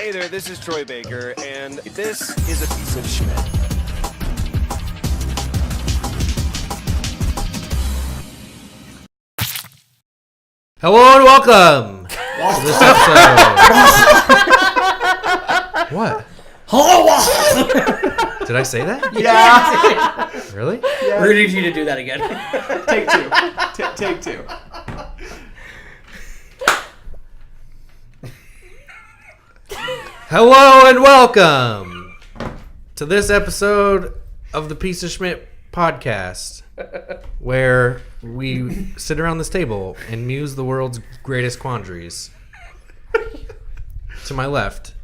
Hey there, this is Troy Baker, and this is a piece of Schmidt. Hello and welcome to this episode. What? Hello. Did I say that? Yeah. Really? Yeah. We're gonna need you to do that again. Take two. Take two. Hello and welcome to this episode of the Piece of Schmidt podcast, where we sit around this table and muse the world's greatest quandaries. To my left,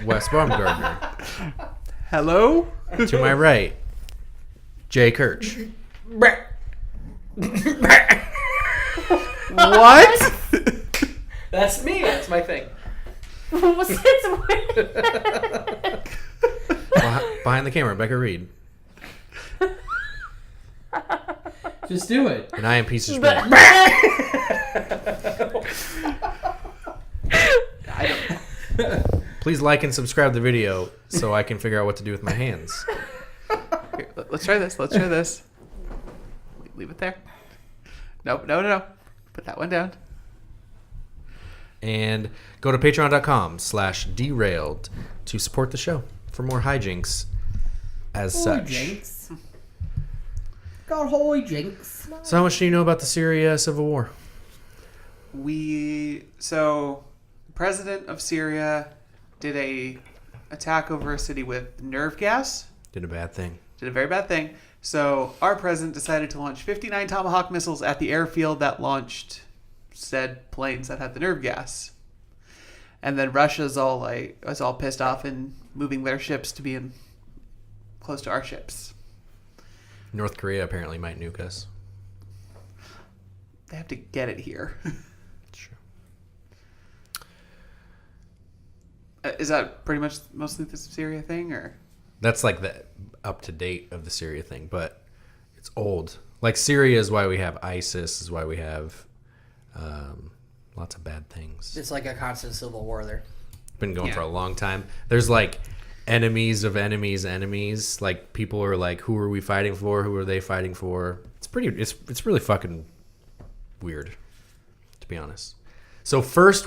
Wes Baumgardner. Hello. To my right, Jay Kirch. What? That's me. That's my thing. Behind the camera, Becca Reed. Just do it. And I am Piece of Schmidt. Please like and subscribe to the video so I can figure out what to do with my hands. Here, let's try this. Let's try this. Leave it there. Nope. No. Put that one down. And go to patreon.com/derailed to support the show for more hijinks as such. Jinx. God, holy jinx. So how much do you know about the Syria civil war? The president of Syria did a attack over a city with nerve gas. Did a bad thing. Did a very bad thing. So our president decided to launch 59 Tomahawk missiles at the airfield that launched said planes that had the nerve gas. And then Russia's all pissed off and moving their ships to be in close to our ships. North Korea apparently might nuke us. They have to get it here. True. Is that pretty much mostly the Syria thing, or? That's like the up to date of the Syria thing, but it's old. Like Syria is why we have ISIS, is why we have lots of bad things. It's like a constant civil war there. Been going for a long time. There's like enemies of enemies. Like people are like, who are we fighting for? Who are they fighting for? It's really fucking weird, to be honest. So first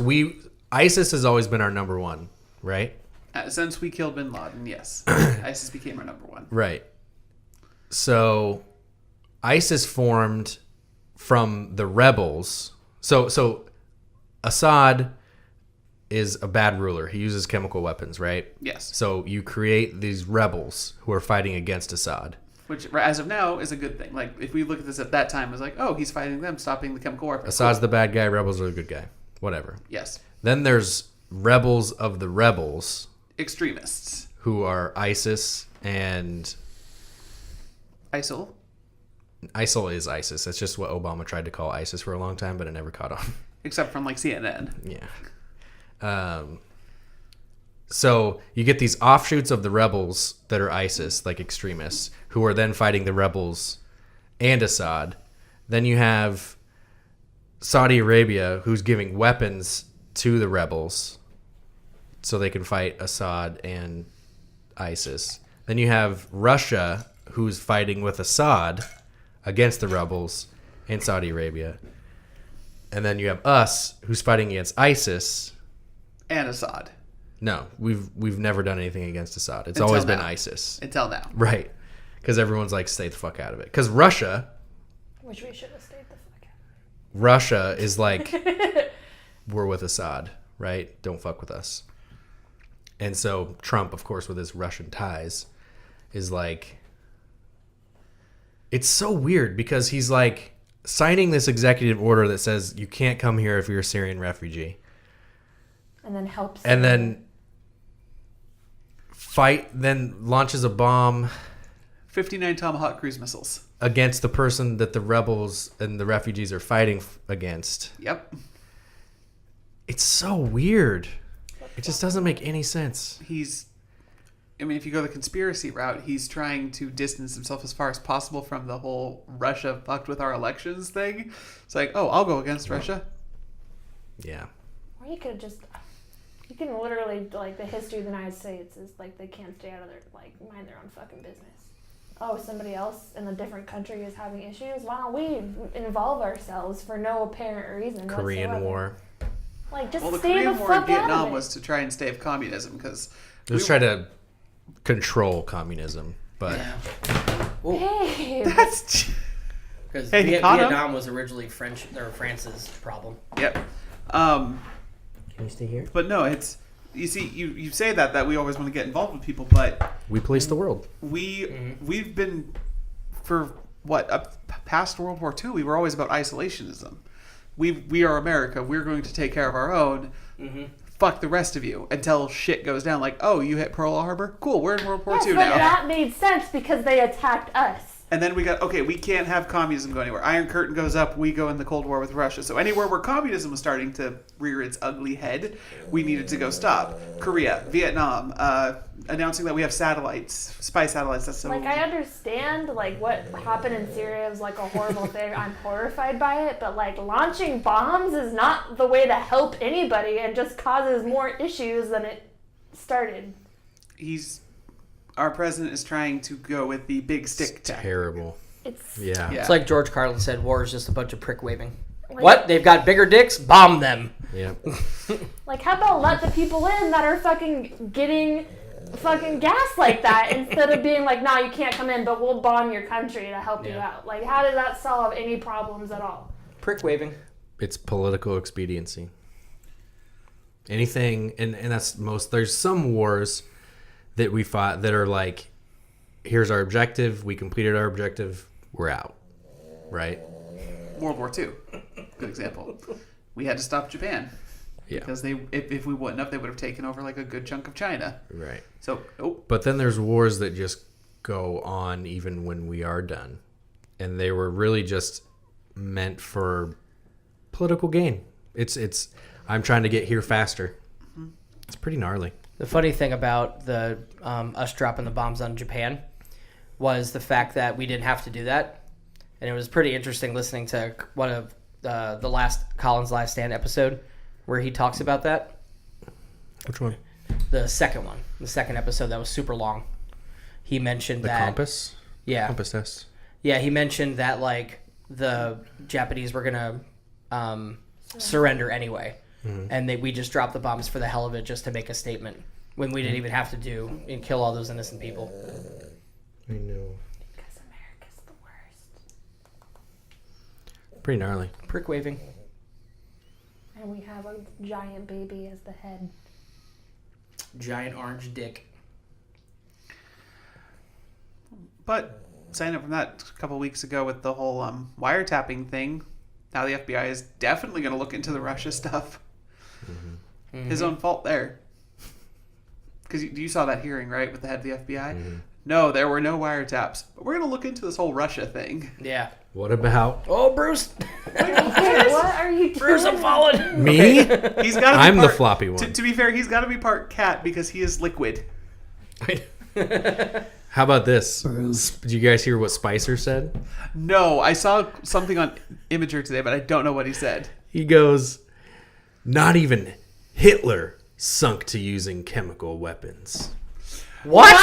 ISIS has always been our number one, right? Since we killed Bin Laden, yes. ISIS became our number one. Right. So ISIS formed from the rebels. So Assad is a bad ruler. He uses chemical weapons, right? Yes. So you create these rebels who are fighting against Assad. Which, as of now, is a good thing. Like, if we look at this at that time, it's like, oh, he's fighting them, stopping the chemical warfare. Assad's the bad guy, rebels are the good guy. Whatever. Yes. Then there's rebels of the rebels. Extremists. Who are ISIS and... ISIL. ISIL is ISIS. That's just what Obama tried to call ISIS for a long time, but it never caught on. Except from, like, CNN. Yeah. So you get these offshoots of the rebels that are ISIS, like extremists, who are then fighting the rebels and Assad. Then you have Saudi Arabia, who's giving weapons to the rebels so they can fight Assad and ISIS. Then you have Russia, who's fighting with Assad against the rebels and Saudi Arabia. And then you have us, who's fighting against ISIS. And Assad. No, we've never done anything against Assad. It's always been ISIS. Until now. Right. Because everyone's like, stay the fuck out of it. Because Russia... Which we should have stayed the fuck out of. Russia is like, we're with Assad, right? Don't fuck with us. And so Trump, of course, with his Russian ties, is like... It's so weird because he's like signing this executive order that says you can't come here if you're a Syrian refugee. And then helps. And then then launches a bomb 59 Tomahawk cruise missiles against the person that the rebels and the refugees are fighting against. Yep. It's so weird. It just doesn't make any sense. If you go the conspiracy route, he's trying to distance himself as far as possible from the whole Russia fucked with our elections thing. It's like, oh, I'll go against Russia. Yeah. Or you could have just... You can literally, like, the history of the United States is, like, they can't stay out of their, like, mind their own fucking business. Oh, somebody else in a different country is having issues? Why don't we involve ourselves for no apparent reason Korean whatsoever? War. Like, just Well, the stay Korean the War in fuck out Vietnam of it. was to try and stave communism because Let's try to control communism, but Yeah. Hey, that's Because Hey, Hikano? Vietnam was originally France's problem. yep. Can you stay here? But no, it's you see you say that we always want to get involved with people, but we police the world. we've been for what up past World War II. We were always about isolationism. We are America. We're going to take care of our own. Fuck the rest of you until shit goes down. Like, oh, you hit Pearl Harbor? Cool, we're in World War II but now. that made sense because they attacked us. And then we got, okay, we can't have communism go anywhere. Iron Curtain goes up, we go in the Cold War with Russia. So anywhere where communism was starting to rear its ugly head, we needed to go stop. Korea, Vietnam, announcing that we have satellites, spy satellites. That's so... Like, I understand, like, what happened in Syria is, like, a horrible thing. I'm horrified by it. But, like, launching bombs is not the way to help anybody and just causes more issues than it started. Our president is trying to go with the big stick tactic. Terrible. It's Yeah. It's like George Carlin said, war is just a bunch of prick waving. like, What? They've got bigger dicks? Bomb them. Yep. Like, how about let the people in that are fucking getting fucking gas like that instead of being like, no, you can't come in, but we'll bomb your country to help you Yeah. out. Like, how does that solve any problems at all? Prick waving. It's political expediency. Anything, and that's most. There's some wars that we fought that are like, here's our objective, we completed our objective, we're out, right? World War II, good example. We had to stop Japan. Yeah. Because if we wouldn't have, they would have taken over like a good chunk of China. Right. So, But then there's wars that just go on even when we are done. And they were really just meant for political gain. It's I'm trying to get here faster. It's pretty gnarly. The funny thing about the us dropping the bombs on Japan was the fact that we didn't have to do that. And it was pretty interesting listening to one of the last Colin's Last Stand episode where he talks about that. Which one? The second one. The second episode that was super long. He mentioned The that... compass? Yeah. Compass test. Yeah, he mentioned that, like, the Japanese were going to surrender anyway. Mm-hmm. And we just dropped the bombs for the hell of it just to make a statement when we didn't even have to do and kill all those innocent people. I know. Because America's the worst. Pretty gnarly. Prick waving. And we have a giant baby as the head. Giant orange dick. but signing up from that a couple weeks ago with the whole wiretapping thing, now the FBI is definitely going to look into the Russia stuff. Mm-hmm. His own fault there. Because you saw that hearing, right, with the head of the FBI? Mm-hmm. No, there were no wiretaps. But we're going to look into this whole Russia thing. Yeah. What about Oh, Bruce. Hey, what are you doing? Bruce, I'm falling. me? He's got. I'm the floppy one. To be fair, he's got to be part cat because he is liquid. How about this? Did you guys hear what Spicer said? No, I saw something on Imager today, but I don't know what he said. He goes, not even Hitler sunk to using chemical weapons. What?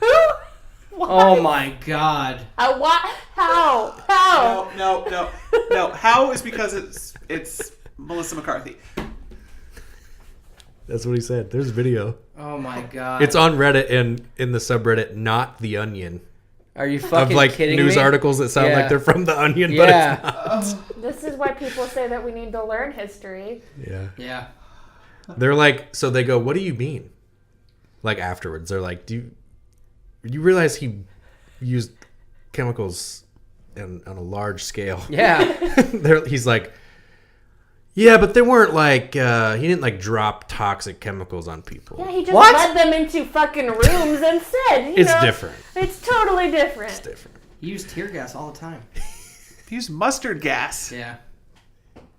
Who? What? Oh, my God. What? How? No. How is because it's Melissa McCarthy. That's what he said. There's a video. Oh, my God. It's on Reddit and in the subreddit Not the Onion. Are you fucking Of like kidding news me? articles that sound Yeah. like they're from the Onion, Yeah. but it's not. This is why people say that we need to learn history. Yeah. Yeah. They're like, so they go, what do you mean? Like afterwards, they're like, do you realize he used chemicals on a large scale? Yeah. He's like, yeah, but they weren't like, he didn't like drop toxic chemicals on people. Yeah, he just What? led them into fucking rooms instead. It's different. It's totally different. It's different. He used tear gas all the time. He used mustard gas. Yeah.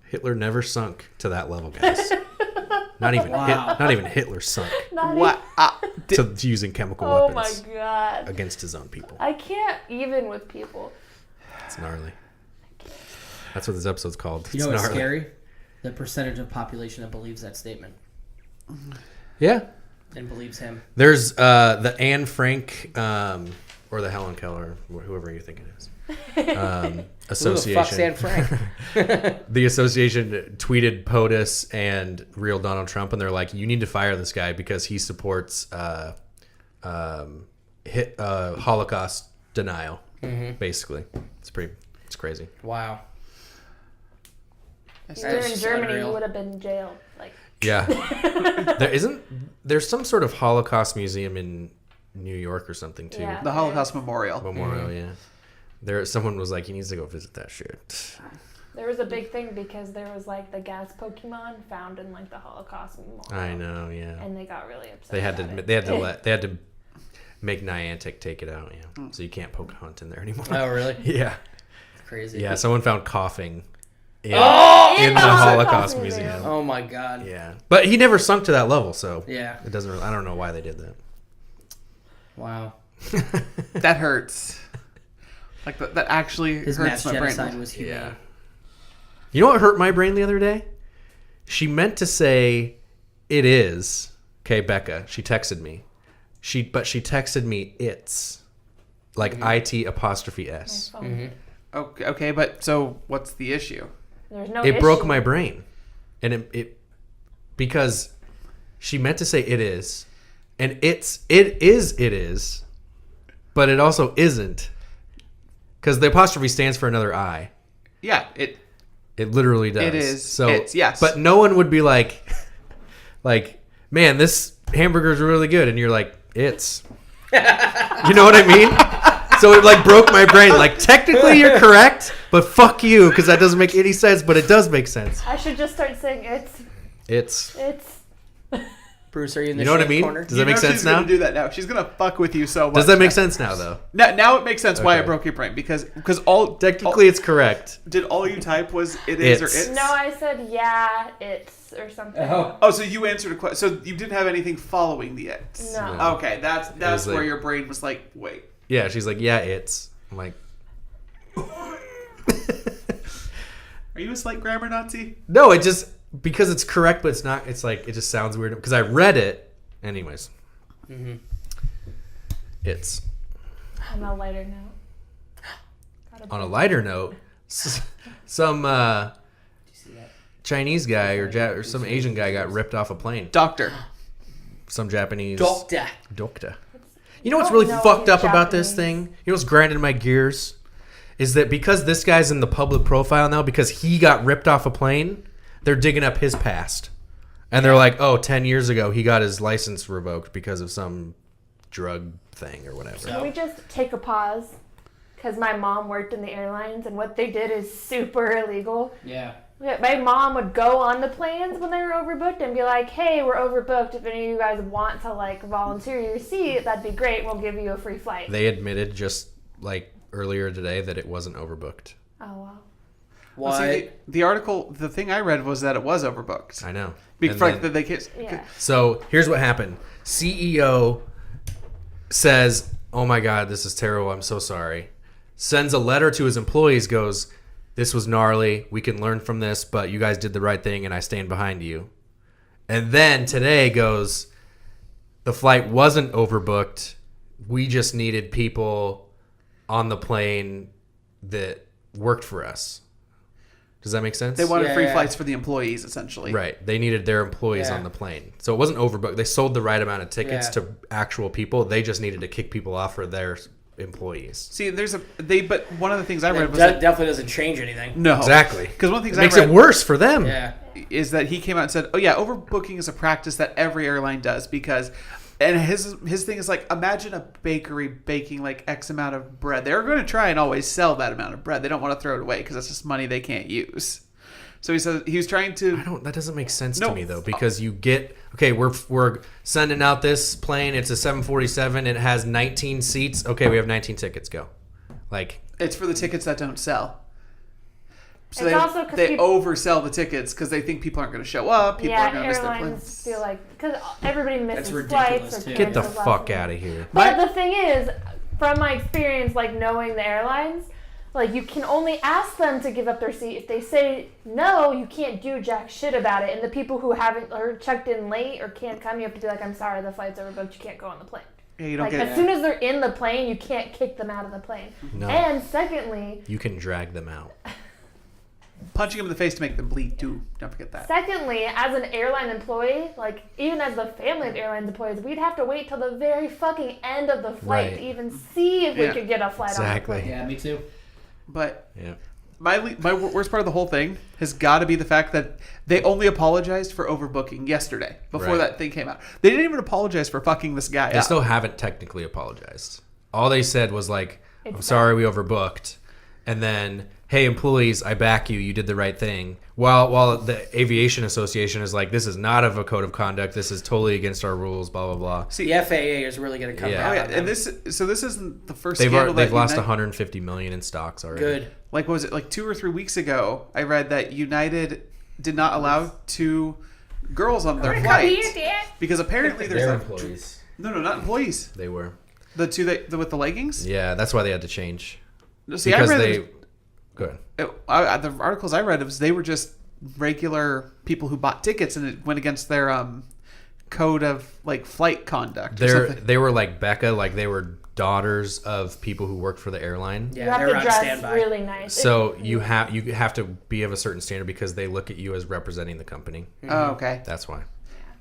Hitler never sunk to that level, guys. Not even Wow. not even Hitler sunk Not What? to using chemical Oh my weapons god. against his own people. I can't even with people. It's gnarly. That's what this episode's called. You know It's what's gnarly. scary? The percentage of population that believes that statement. Yeah. And believes him. There's the Anne Frank or the Helen Keller, whoever you think it is. Association. Who the fuck's Anne Frank? The association tweeted POTUS and real Donald Trump, and they're like, "You need to fire this guy because he supports Holocaust denial." Basically, it's crazy. Wow. If you were in That's Germany, unreal. you would have been jailed. Like, Yeah, there's some sort of Holocaust museum in New York or something too. Yeah. The Holocaust Memorial. Memorial, yeah. Someone was like, he needs to go visit that shit. there was a big thing because there was like the gas Pokemon found in like the Holocaust Memorial. I know, yeah. And they got really upset. They had about to it. they had to make Niantic take it out, yeah. So you can't Pocahontas in there anymore. Oh, really? Yeah. Crazy. Yeah, someone found coughing in in the the Holocaust Holocaust Museum. Museum. Oh my god. Yeah. But he never sunk to that level, so Yeah. it doesn't really, I don't know why they did that. Wow. That hurts. Like that actually His hurts mass my brain. genocide was humane. Yeah. You know what hurt my brain the other day? She meant to say it is. Okay, Becca. She texted me. But she texted me it's. Like IT apostrophe S. My phone. Okay, but so what's the issue? There's no It broke issue. my brain. And it because she meant to say it is. And it is. But it also isn't. Because the apostrophe stands for another I. Yeah, It literally does. It is. So, It's, yes. But no one would be like, man, this hamburger is really good, and you're like, it's. You know what I mean? So it like broke my brain. Like technically you're correct, but fuck you, because that doesn't make any sense. But it does make sense. I should just start saying It's. Bruce, are you in the You know what I shade mean? corner? Does that make sense she's now? Gonna do that now. She's gonna fuck with you so much. Does that make sense now, though? Now it makes sense why I Okay. broke your brain because all Technically, it's correct. did all you type was it is or It's. it's? No, I said yeah, it's or something. Oh, so you answered a question. So you didn't have anything following the it's. No. No. Okay, that's was where like- your brain was like, wait. Yeah, she's like, yeah, it's. I'm like, Are you a slight grammar Nazi? no, it just because it's correct, but it's not. It's like it just sounds weird because I read it. Anyways, it's. On a lighter note. On a lighter note, some Chinese guy or some Asian guy got ripped off a plane. Doctor. Some Japanese Doctor. You know what's don't really know fucked he's up about this Japanese. thing? You know what's grinding my gears? Is that because this guy's in the public profile now because he got ripped off a plane, they're digging up his past. And they're like, oh, 10 years ago he got his license revoked because of some drug thing or whatever. Can we just take a pause? Because my mom worked in the airlines, and what they did is super illegal. Yeah. My mom would go on the planes when they were overbooked and be like, hey, we're overbooked. If any of you guys want to like volunteer your seat, that'd be great. We'll give you a free flight. They admitted just like earlier today that it wasn't overbooked. Oh, wow. What? Well, see, the article, the thing I read was that it was overbooked. I know. Because And then- they can't. Yeah. So here's what happened. CEO says, oh my God, this is terrible. I'm so sorry. Sends a letter to his employees, goes, this was gnarly. We can learn from this, but you guys did the right thing and I stand behind you. And then today goes, the flight wasn't overbooked. We just needed people on the plane that worked for us. Does that make sense? They wanted Yeah, free yeah. flights for the employees, essentially. Right. They needed their employees Yeah. on the plane. So it wasn't overbooked. They sold the right amount of tickets Yeah. to actual people. They just needed to kick people off for their employees. See, but one of the things I read was That that definitely doesn't change anything. no, Exactly. because one of the things It makes I read it worse for them. Yeah. is that he came out and said, "Oh yeah, overbooking is a practice that every airline does because." And his thing is like, imagine a bakery baking like X amount of bread. They're going to try and always sell that amount of bread. They don't want to throw it away because that's just money they can't use. So he said he was trying to. That doesn't make sense No. to me though, because you get we're sending out this plane. It's a 747. It has 19 seats. Okay, we have 19 tickets. Go. Like It's for the tickets that don't sell. So It's also 'cause they people- oversell the tickets because they think people aren't going to show up. People Yeah, are going to miss their airlines planes. feel like, because everybody misses ridiculous, flights. Or too. get the cancels last fuck minute. out of here. But the thing is, from my experience, like knowing the airlines, like, you can only ask them to give up their seat. If they say no, you can't do jack shit about it. And the people who haven't or checked in late or can't come, you have to be like, I'm sorry, the flight's overbooked. You can't go on the plane. Yeah, you don't Like, get as soon as they're in the plane, you can't kick them out of the plane. No. And secondly, You can drag them out. punching them in the face to make them bleed too. Don't forget that. Secondly, as an airline employee, like, even as the family of airline employees, we'd have to wait till the very fucking end of the flight Right. to even see if we Yeah. could get a flight Exactly. on the plane. Yeah, me too. But Yeah. my worst part of the whole thing has got to be the fact that they only apologized for overbooking yesterday before Right. that thing came out. They didn't even apologize for fucking this guy They up. still haven't technically apologized. All they said was like, I'm It's sorry we overbooked. And then, hey, employees, I back you. You did the right thing. While the Aviation Association is like, this is not of a code of conduct. This is totally against our rules, blah, blah, blah. See, The FAA is really going to come Yeah. down oh yeah, on them. and this isn't the first They've scandal they've that lost United, 150 million in stocks already. Good. like, what was it, like 2 or 3 weeks ago, I read that United did not allow 2 girls on their flight because apparently there's They're like employees. no, not employees. They were. The 2 with the leggings. Yeah, that's why they had to change. See, Because I read they... Go ahead. the articles I read was they were just regular people who bought tickets and it went against their code of like flight conduct. Or something. They were like Becca, like they were daughters of people who worked for the airline. Yeah, You have they're to on dress standby. really nice. So you have to be of a certain standard because they look at you as representing the company. Oh, okay. That's why.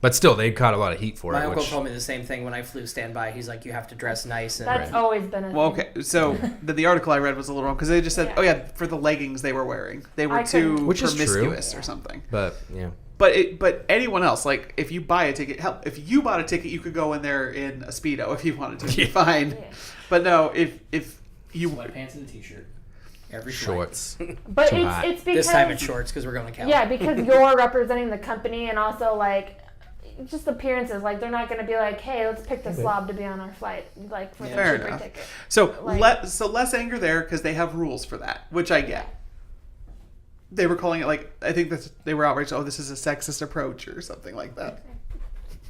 But still, they caught a lot of heat for My it. uncle Which, told me the same thing when I flew standby. He's like, you have to dress nice. And That's always been a Well, thing. okay. So the article I read was a little wrong because they just said, Yeah. "Oh yeah, for the leggings they were wearing, they were I too couldn't- Which is true. promiscuous or something." but yeah, But anyone else, like if you buy a ticket, hell, if you bought a ticket, you could go in there in a Speedo if you wanted to. You're fine. Yeah. But no, if you sweatpants and a t-shirt. Every flight. shorts. But Too hot. it's because This time it's shorts because we're going to Cal. yeah, because you're representing the company and also like just appearances. Like they're not going to be like, hey, let's pick the slob to be on our flight, like for the Fair cheaper enough. ticket. so Like- less anger there because they have rules for that, which I get. They were calling it like I think that they were outraged. Oh, this is a sexist approach or something like that.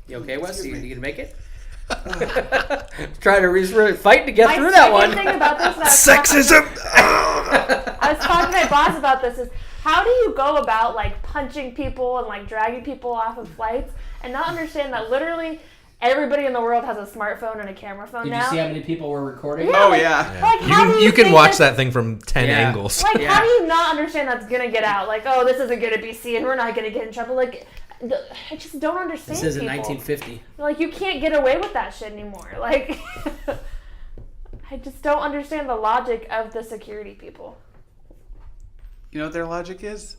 You okay, Wes? Excuse You me. gonna make it? Trying to really fight to get My through that second one. thing about this, that I was talking to my boss about this, is how do you go about like punching people and like dragging people off of flights and not understand that literally everybody in the world has a smartphone and a camera phone Did now? you see how many people were recording? Yeah, Oh, like- yeah. Like, You how can do you can think watch that- that thing from 10 Yeah. angles. Like, Yeah. how do you not understand that's gonna get out? Like, oh, this isn't gonna be seen. We're not gonna get in trouble. Like, I just don't understand. This is in people. 1950. Like, you can't get away with that shit anymore. Like, I just don't understand the logic of the security people. You know what their logic is?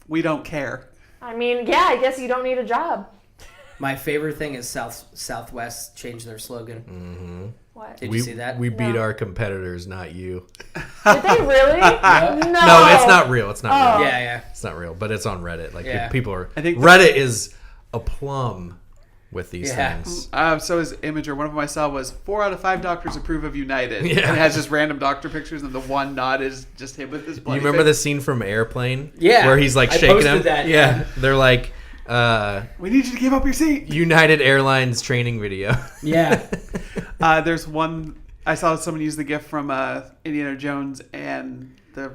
We don't care. I mean, yeah, I guess you don't need a job. My favorite thing is Southwest changed their slogan. What? Did you see that? We beat No. our competitors, not you. Did they really? No. No, it's not real. It's not Oh. real. Yeah, yeah. It's not real, but it's on Reddit. Like Yeah. people are. I think Reddit is a plum with these Yeah. things. So is Imager. One of them I saw was 4 out of 5 doctors approve of United. Yeah. And it has just random doctor pictures, and the one nod is just him with his You bloody remember the face. scene from Airplane? Yeah. Where he's like I shaking posted him. that. Yeah. They're like We need you to give up your seat. United Airlines training video. Yeah. There's one I saw someone use the GIF from Indiana Jones and the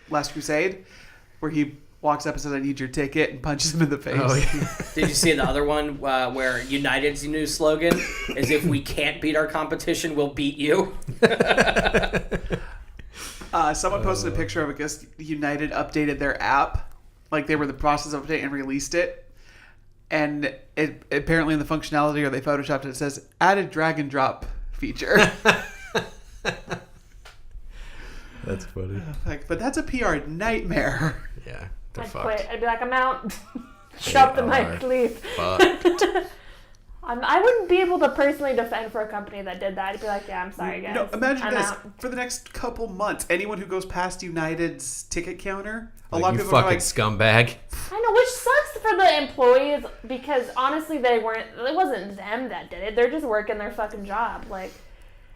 Last Crusade, where he walks up and says, "I need your ticket," and punches him in the face. Oh, yeah. Did you see the other one where United's new slogan is if we can't beat our competition, we'll beat you? Someone posted a picture of, I guess, United updated their app. Like they were in the process of updating and released it. And it apparently in the functionality, or they photoshopped it, it says, added drag and drop feature. That's funny. Like, but that's a PR nightmare. Yeah. They're I'd fucked. quit. I'd be like, I'm out. Drop the are mic, leave. Fucked. I wouldn't be able to personally defend for a company that did that. I'd be like, yeah, I'm sorry, guys. No, imagine I'm this. out. For the next couple months, anyone who goes past United's ticket counter, a Like, lot of you people are fucking like, scumbag. I know, which sucks for the employees because honestly, it wasn't them that did it. They're just working their fucking job. Like,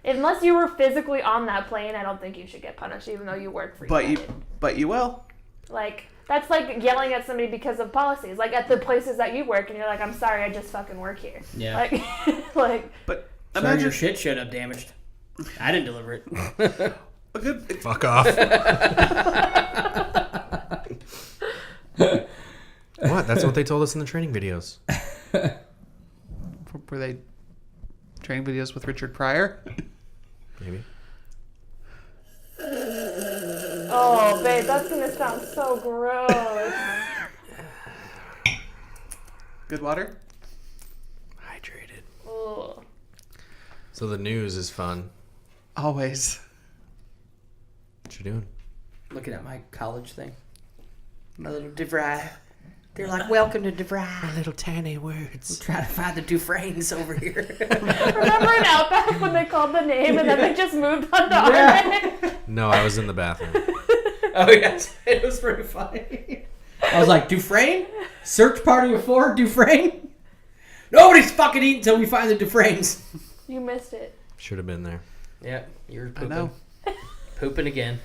unless you were physically on that plane, I don't think you should get punished, even though you work for United. but you will. Like, that's like yelling at somebody because of policies. Like, at the places that you work, and you're like, I'm sorry, I just fucking work here. Yeah. Like, But Sorry, imagine your shit showed up damaged. I didn't deliver it. A good. Fuck off. What? That's what they told us in the training videos. Were they training videos with Richard Pryor? Maybe. Oh, babe, that's gonna sound so gross. Good water? Hydrated. Ugh. So the news is fun. Always. What you doing? Looking at my college thing. My little DeVry. They're like, welcome to DeVry. Little tiny words. Trying to find the Dufresnes over here. Remember in Outback when they called the name and then they just moved on to our name? No, I was in the bathroom. Oh, yes. It was pretty funny. I was like, Dufresne? Search party of 4, Dufresne? Nobody's fucking eating until we find the Dufresnes. You missed it. Should have been there. Yep, you were I pooping. know. Pooping again.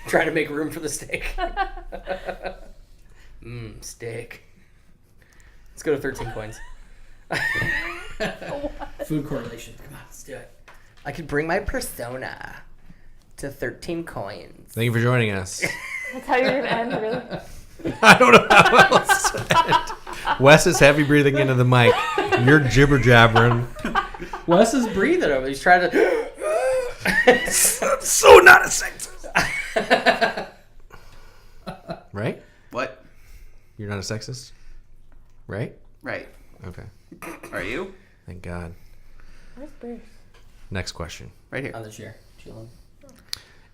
Trying to make room for the steak. Steak. Let's go to 13 coins. Food correlation. Come on, let's do it. I could bring my persona to 13 coins. Thank you for joining us. That's how you're gonna end, really? I don't know how else to end. Wes is heavy breathing into the mic. You're jibber jabbering. Wes is breathing over. He's trying to. So not a sexist. Right? What? You're not a sexist? Right? Right. Okay. Are you? Thank God. Where's Bruce? Next question. Right here. On the chair, chilling.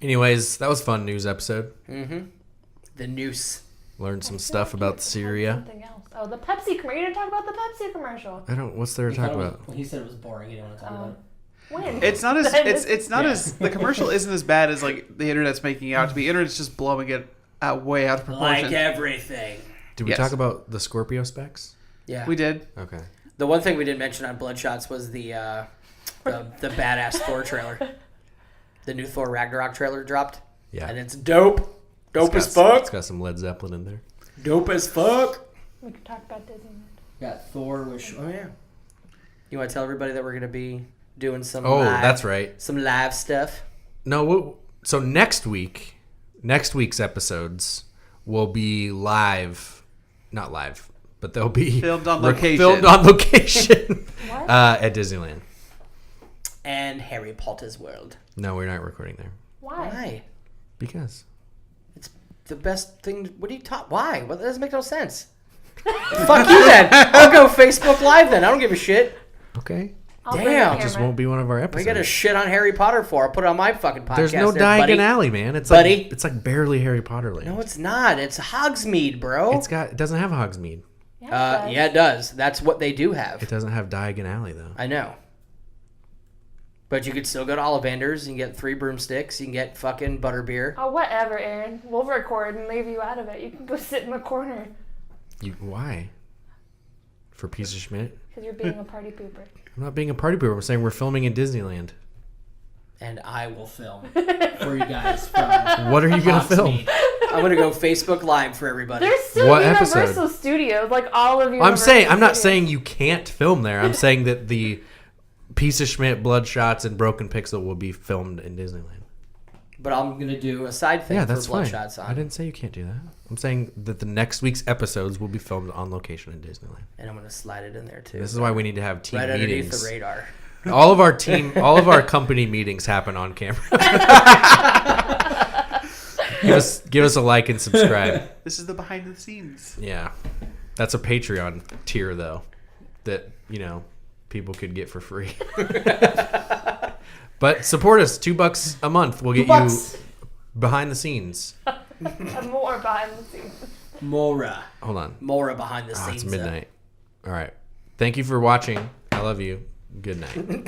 Anyways, that was a fun news episode. Mm-hmm. The noose. Learned some stuff about Syria. Something else. Oh, the Pepsi commercial. You didn't talk about the Pepsi commercial. I don't. What's there to talk about? He said it was boring. He didn't want to talk about it. When? It's not as it's not Yeah. as the commercial isn't as bad as like the internet's making it out to be. Internet's just blowing it way out of proportion. Like everything. Did we Yes. talk about the Scorpio specs? Yeah. We did. Okay. The one thing we didn't mention on Bloodshots was the badass Thor trailer. The new Thor Ragnarok trailer dropped. Yeah. And it's dope. Dope as It's fuck. got some Led Zeppelin in there. Dope as fuck. We could talk about Disneyland. Got Thor with. Oh yeah. You want to tell everybody that we're gonna be doing some. Oh, live, that's right. Some live stuff. No, so next week's episodes will be live, not live, but they'll be Filmed on location. Filmed on location What? at Disneyland. And Harry Potter's world. No, we're not recording there Why? Why? because It's the best thing. What do you talk? Why? Well, that doesn't make no sense. Fuck you then. I'll go Facebook Live then. I don't give a shit. okay, I'll bring Damn. a just camera. won't be one of our What episodes. you got to shit on Harry Potter for? I'll put it on my fucking podcast. There's no there, Diagon buddy. Alley, man. It's Buddy. like it's like barely Harry Potter land. No, it's not. It's Hogsmeade, bro. It doesn't have Hogsmeade. Yeah, it does. Yeah, it does. That's what they do have. It doesn't have Diagon Alley though. I know. But you could still go to Ollivanders. You can get 3 broomsticks. You can get fucking butterbeer. Oh, whatever, Aaron. We'll record and leave you out of it. You can go sit in the corner Why? For piece of Schmidt? because you're being a party pooper. I'm not being a party pooper. I'm saying we're filming in Disneyland. And I will film for you guys from What are you gonna film? Hogsmeade. I'm going to go Facebook Live for everybody. There's still What Universal episode? Studios, like all of you. I'm not saying you can't film there. I'm saying that the Piece of Schmidt, Bloodshots, and Broken Pixel will be filmed in Disneyland. But I'm going to do a side thing Yeah, for that's fine. Bloodshots on. I didn't say you can't do that. I'm saying that the next week's episodes will be filmed on location in Disneyland. And I'm going to slide it in there too. This is why we need to have team right underneath meetings. the radar. All of our company meetings happen on camera. give us a like and subscribe. This is the behind the scenes. Yeah, that's a Patreon tier though, that people could get for free. But support us, $2 a month. We'll get you behind the scenes. More behind the scenes. Mora. Hold on. Mora behind the Oh, scenes. it's midnight. All right. Thank you for watching. I love you. Good night.